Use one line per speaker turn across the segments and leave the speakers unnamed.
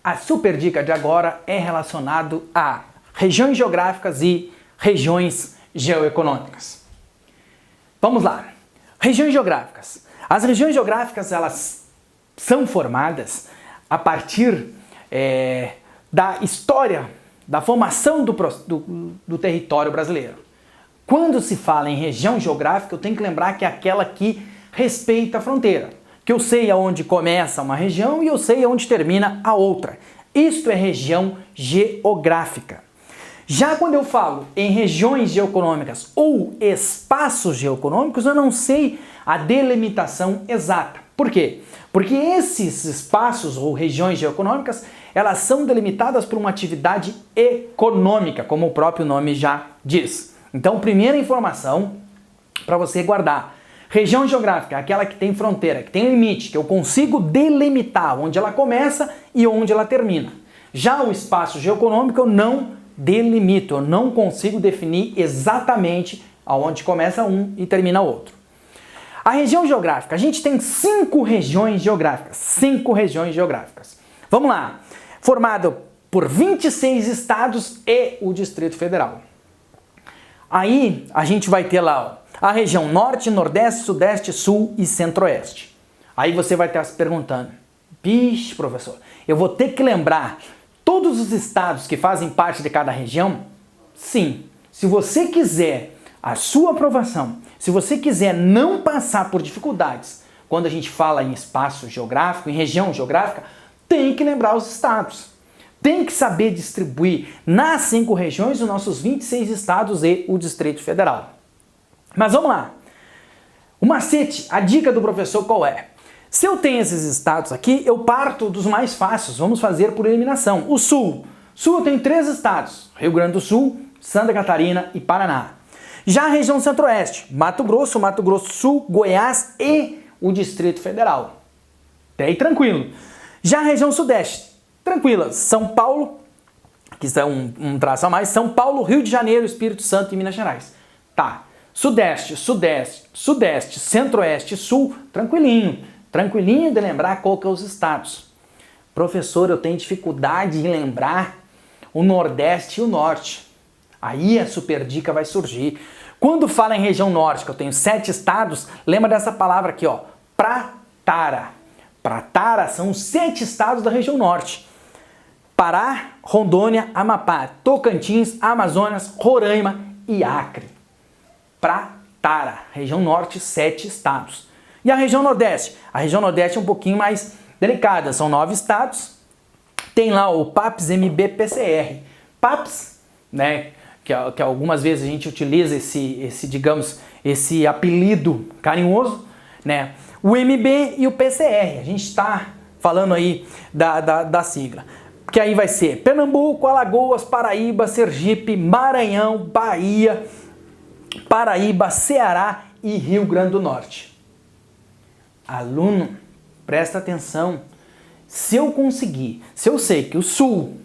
A super dica de agora é relacionado a regiões geográficas e regiões geoeconômicas. Vamos lá. Regiões geográficas. As regiões geográficas, elas são formadas a partir da história, da formação do território brasileiro. Quando se fala em região geográfica, eu tenho que lembrar que é aquela que respeita a fronteira. Que eu sei aonde começa uma região e eu sei aonde termina a outra. Isto é região geográfica. Já quando eu falo em regiões geoeconômicas ou espaços geoeconômicos, eu não sei a delimitação exata. Por quê? Porque esses espaços ou regiões geoeconômicas, elas são delimitadas por uma atividade econômica, como o próprio nome já diz. Então, primeira informação para você guardar. Região geográfica é aquela que tem fronteira, que tem limite, que eu consigo delimitar onde ela começa e onde ela termina. Já o espaço geoeconômico eu não delimito, eu não consigo definir exatamente aonde começa um e termina outro. A região geográfica, a gente tem 5 regiões geográficas. 5 regiões geográficas. Vamos lá. Formado por 26 estados e o Distrito Federal. Aí a gente vai ter lá, ó, a região Norte, Nordeste, Sudeste, Sul e Centro-Oeste. Aí você vai estar se perguntando, bicho, professor, eu vou ter que lembrar todos os estados que fazem parte de cada região? Sim. Se você quiser a sua aprovação, se você quiser não passar por dificuldades quando a gente fala em espaço geográfico, em região geográfica, tem que lembrar os estados. Tem que saber distribuir nas 5 regiões os nossos 26 estados e o Distrito Federal. Mas vamos lá. O macete, a dica do professor qual é? Se eu tenho esses estados aqui, eu parto dos mais fáceis. Vamos fazer por eliminação. O Sul. Sul eu tenho 3 estados. Rio Grande do Sul, Santa Catarina e Paraná. Já a região Centro-Oeste, Mato Grosso do Sul, Goiás e o Distrito Federal. Até aí tranquilo. Já a região Sudeste, tranquila. São Paulo, que está um traço a mais, São Paulo, Rio de Janeiro, Espírito Santo e Minas Gerais. Tá. Sudeste, Centro-Oeste, Sul, tranquilinho. Tranquilinho de lembrar qual que é os estados. Professor, eu tenho dificuldade em lembrar o Nordeste e o Norte. Aí a super dica vai surgir. Quando fala em região Norte, que eu tenho 7 estados, lembra dessa palavra aqui, ó, Pratara. Pratara são os 7 estados da região Norte. Pará, Rondônia, Amapá, Tocantins, Amazonas, Roraima e Acre. Pratara, região Norte, 7 estados. E a região Nordeste? A região Nordeste é um pouquinho mais delicada, são 9 estados. Tem lá o PAPS-MB-PCR. PAPS, né, que algumas vezes a gente utiliza esse apelido carinhoso, né? O MB e o PCR. A gente está falando aí da sigla. Que aí vai ser Pernambuco, Alagoas, Paraíba, Sergipe, Maranhão, Bahia, Paraíba, Ceará e Rio Grande do Norte. Aluno, presta atenção. Se eu sei que o Sul,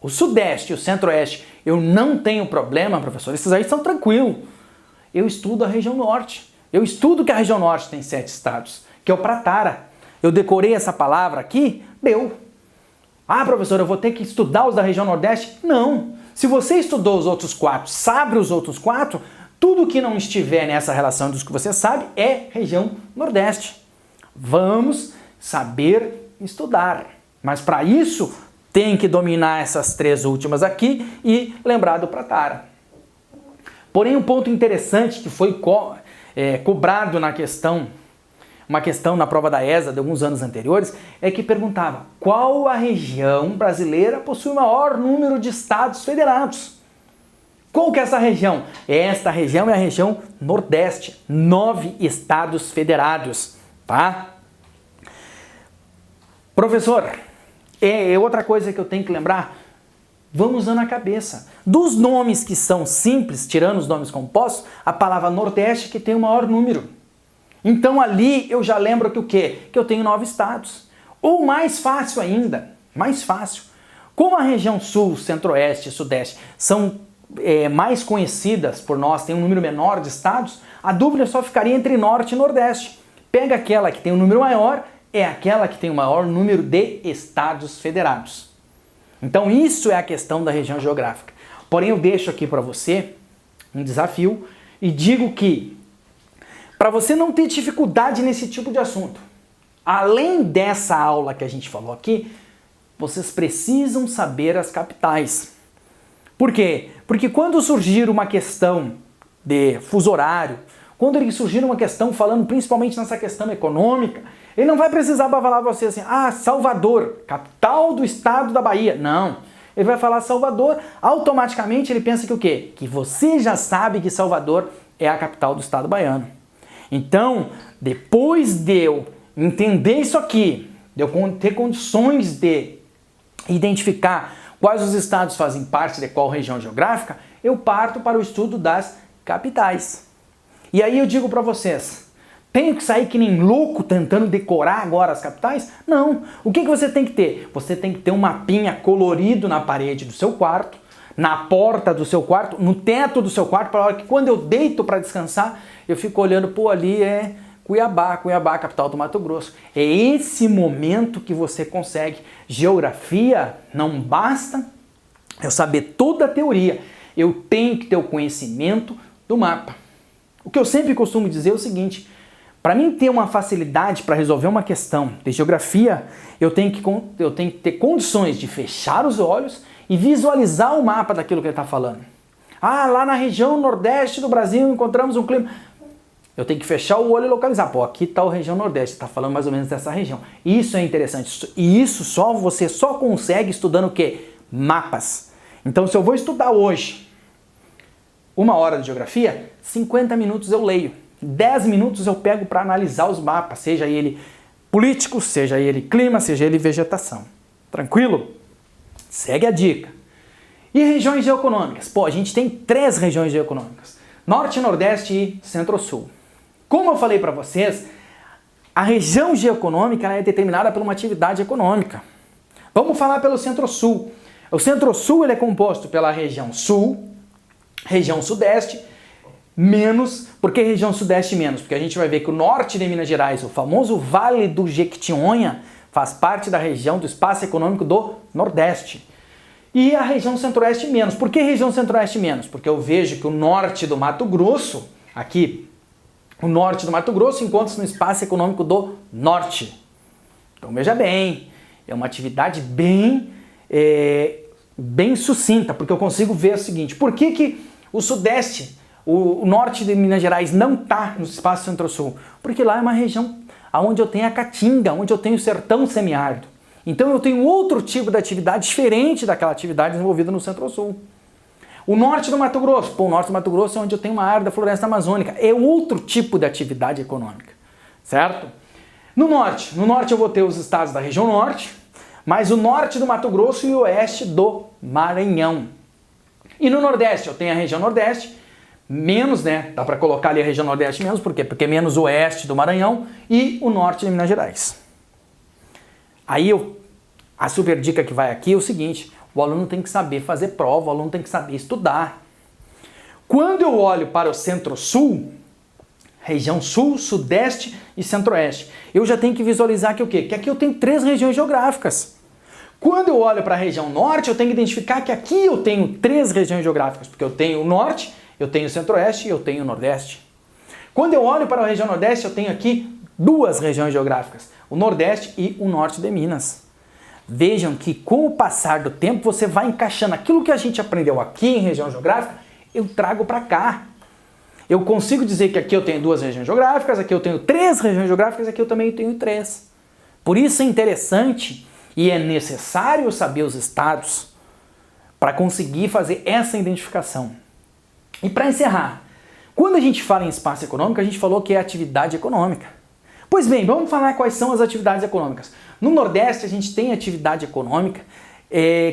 o Sudeste e o Centro-Oeste eu não tenho problema, professor, esses aí são tranquilos. Eu estudo a região Norte. Eu estudo que a região Norte tem 7 estados, que é o Pratara. Eu decorei essa palavra aqui, deu. Ah, professor, eu vou ter que estudar os da região Nordeste? Não. Se você estudou os outros 4, sabe os outros 4, tudo que não estiver nessa relação dos que você sabe é região Nordeste. Vamos saber estudar. Mas para isso, tem que dominar essas 3 últimas aqui e lembrar do Pratara. Porém, um ponto interessante que foi cobrado na questão, uma questão na prova da ESA de alguns anos anteriores, é que perguntava qual a região brasileira possui o maior número de estados federados. Qual que é essa região? Esta região é a região Nordeste, 9 estados federados, tá? Professor, outra coisa que eu tenho que lembrar, vamos usando a cabeça. Dos nomes que são simples, tirando os nomes compostos, a palavra Nordeste que tem o maior número. Então ali eu já lembro que o quê? Que eu tenho 9 estados. Ou mais fácil ainda, mais fácil. Como a região Sul, Centro-Oeste e Sudeste são mais conhecidas por nós, tem um número menor de estados, a dúvida só ficaria entre Norte e Nordeste. Pega aquela que tem um número maior, é aquela que tem o maior número de estados federados. Então isso é a questão da região geográfica. Porém eu deixo aqui para você um desafio e digo que para você não ter dificuldade nesse tipo de assunto, além dessa aula que a gente falou aqui, vocês precisam saber as capitais. Por quê? Porque quando surgir uma questão de fuso horário, quando ele surgir uma questão falando principalmente nessa questão econômica, ele não vai precisar falar para você assim, Salvador, capital do estado da Bahia. Não. Ele vai falar Salvador, automaticamente ele pensa que o quê? Que você já sabe que Salvador é a capital do estado baiano. Então, depois de eu entender isso aqui, de eu ter condições de identificar quais os estados fazem parte de qual região geográfica, eu parto para o estudo das capitais. E aí eu digo para vocês, tenho que sair que nem louco tentando decorar agora as capitais? Não. O que você tem que ter? Você tem que ter um mapinha colorido na parede do seu quarto, na porta do seu quarto, no teto do seu quarto, para hora que quando eu deito para descansar, eu fico olhando, ali é Cuiabá, capital do Mato Grosso. É esse momento que você consegue. Geografia não basta eu saber toda a teoria, eu tenho que ter o conhecimento do mapa. O que eu sempre costumo dizer é o seguinte, para mim ter uma facilidade para resolver uma questão de geografia, eu tenho que ter condições de fechar os olhos e visualizar o mapa daquilo que ele está falando. Lá na região nordeste do Brasil encontramos um clima... Eu tenho que fechar o olho e localizar. Aqui está a região nordeste, está falando mais ou menos dessa região. Isso é interessante. E isso você só consegue estudando o quê? Mapas. Então se eu vou estudar hoje 1 hora de geografia, 50 minutos eu leio. 10 minutos eu pego para analisar os mapas, seja ele político, seja ele clima, seja ele vegetação. Tranquilo? Segue a dica. E regiões geoeconômicas? A gente tem 3 regiões geoeconômicas. Norte, Nordeste e Centro-Sul. Como eu falei para vocês, a região geoeconômica é determinada por uma atividade econômica. Vamos falar pelo Centro-Sul. O Centro-Sul ele é composto pela região Sul, região Sudeste, menos. Por que região Sudeste menos? Porque a gente vai ver que o norte de Minas Gerais, o famoso Vale do Jequitinhonha, faz parte da região do espaço econômico do Nordeste. E a região Centro-Oeste menos. Por que região Centro-Oeste menos? Porque eu vejo que o norte do Mato Grosso, aqui, o norte do Mato Grosso encontra-se no espaço econômico do Norte. Então veja bem, é uma atividade bem sucinta, porque eu consigo ver o seguinte, por que o Sudeste, o norte de Minas Gerais não está no espaço Centro-Sul? Porque lá é uma região onde eu tenho a Caatinga, onde eu tenho o sertão semiárido. Então eu tenho outro tipo de atividade diferente daquela atividade desenvolvida no Centro-Sul. O norte do Mato Grosso, o norte do Mato Grosso é onde eu tenho uma área da floresta amazônica, é outro tipo de atividade econômica, certo? No norte eu vou ter os estados da região norte, mas o norte do Mato Grosso e o oeste do Maranhão. E no Nordeste eu tenho a região Nordeste, menos, né? Dá para colocar ali a região Nordeste menos, por quê? Porque é menos o oeste do Maranhão e o norte de Minas Gerais. Aí a super dica que vai aqui é o seguinte, o aluno tem que saber fazer prova, o aluno tem que saber estudar. Quando eu olho para o Centro-Sul, região Sul, Sudeste e Centro-Oeste, eu já tenho que visualizar que o quê? Que aqui eu tenho 3 regiões geográficas. Quando eu olho para a região Norte, eu tenho que identificar que aqui eu tenho 3 regiões geográficas, porque eu tenho o Norte, eu tenho o Centro-Oeste e eu tenho o Nordeste. Quando eu olho para a região Nordeste, eu tenho aqui 2 regiões geográficas, o Nordeste e o Norte de Minas. Vejam que com o passar do tempo você vai encaixando aquilo que a gente aprendeu aqui em região geográfica, eu trago para cá. Eu consigo dizer que aqui eu tenho 2 regiões geográficas, aqui eu tenho 3 regiões geográficas, aqui eu também tenho 3. Por isso é interessante e é necessário saber os estados para conseguir fazer essa identificação. E para encerrar, quando a gente fala em espaço econômico, a gente falou que é atividade econômica. Pois bem, vamos falar quais são as atividades econômicas. No Nordeste a gente tem atividade econômica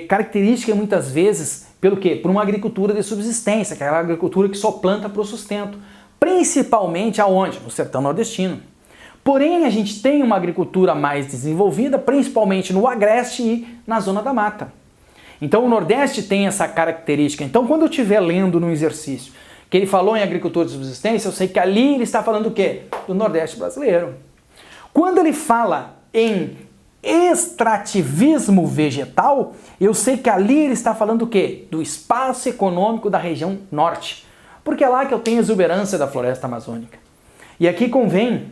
característica muitas vezes pelo quê? Por uma agricultura de subsistência, aquela agricultura que só planta para o sustento. Principalmente aonde? No sertão nordestino. Porém, a gente tem uma agricultura mais desenvolvida, principalmente no agreste e na zona da mata. Então o Nordeste tem essa característica. Então quando eu estiver lendo no exercício que ele falou em agricultura de subsistência, eu sei que ali ele está falando do quê? Do Nordeste brasileiro. Quando ele fala em extrativismo vegetal, eu sei que ali ele está falando o quê? Do espaço econômico da região norte, porque é lá que eu tenho exuberância da floresta amazônica. E aqui convém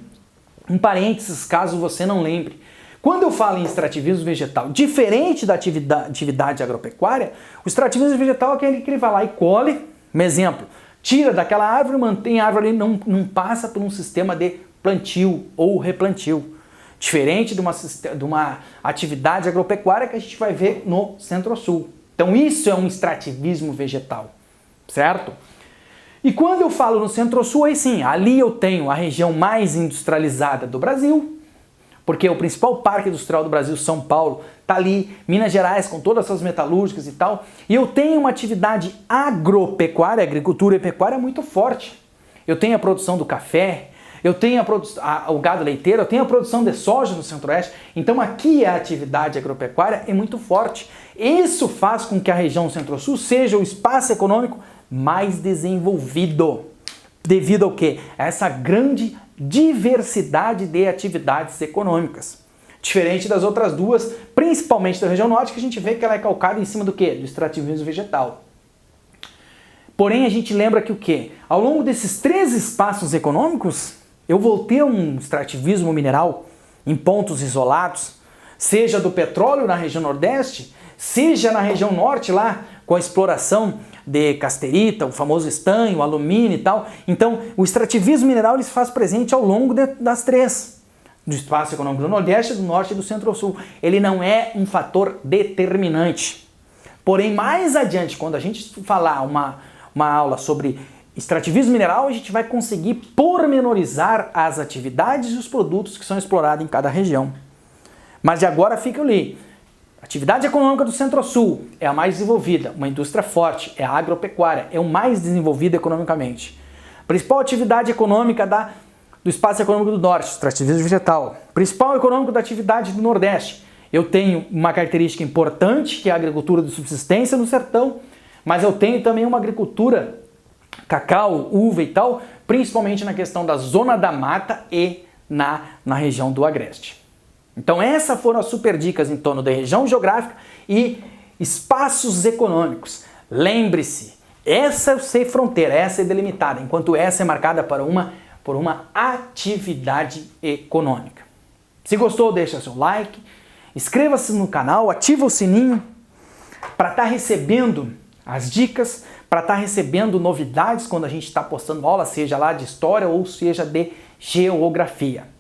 um parênteses, caso você não lembre. Quando eu falo em extrativismo vegetal, diferente da atividade agropecuária, o extrativismo vegetal é aquele que ele vai lá e colhe, um exemplo, tira daquela árvore, mantém a árvore ali, não passa por um sistema de plantio ou replantio. Diferente de uma atividade agropecuária que a gente vai ver no Centro-Sul. Então isso é um extrativismo vegetal, certo? E quando eu falo no Centro-Sul, aí sim, ali eu tenho a região mais industrializada do Brasil, porque o principal parque industrial do Brasil, São Paulo, está ali, Minas Gerais, com todas as suas metalúrgicas e tal, e eu tenho uma atividade agropecuária, agricultura e pecuária muito forte. Eu tenho a produção do café, eu tenho o gado leiteiro, eu tenho a produção de soja no Centro-Oeste, então aqui a atividade agropecuária é muito forte. Isso faz com que a região Centro-Sul seja o espaço econômico mais desenvolvido. Devido ao quê? A essa grande diversidade de atividades econômicas. Diferente das outras duas, principalmente da região norte, que a gente vê que ela é calcada em cima do quê? Do extrativismo vegetal. Porém, a gente lembra que o quê? Ao longo desses 3 espaços econômicos, eu vou ter um extrativismo mineral em pontos isolados, seja do petróleo na região nordeste, seja na região norte lá, com a exploração de casterita, o famoso estanho, o alumínio e tal. Então, o extrativismo mineral ele se faz presente ao longo das 3. Do espaço econômico do Nordeste, do Norte e do Centro-Sul. Ele não é um fator determinante. Porém, mais adiante, quando a gente falar uma aula sobre extrativismo mineral, a gente vai conseguir pormenorizar as atividades e os produtos que são explorados em cada região. Mas de agora fica ali. A atividade econômica do Centro-Sul é a mais desenvolvida, uma indústria forte, é a agropecuária, é o mais desenvolvido economicamente. Principal atividade econômica do espaço econômico do Norte, extrativismo vegetal. Principal econômico da atividade do Nordeste. Eu tenho uma característica importante, que é a agricultura de subsistência no sertão, mas eu tenho também uma agricultura, cacau, uva e tal, principalmente na questão da zona da mata e na região do Agreste. Então essas foram as super dicas em torno da região geográfica e espaços econômicos. Lembre-se, essa é sem fronteira, essa é delimitada, enquanto essa é marcada por uma atividade econômica. Se gostou, deixa seu like, inscreva-se no canal, ativa o sininho para estar recebendo as dicas, para estar recebendo novidades quando a gente está postando aula, seja lá de história ou seja de geografia.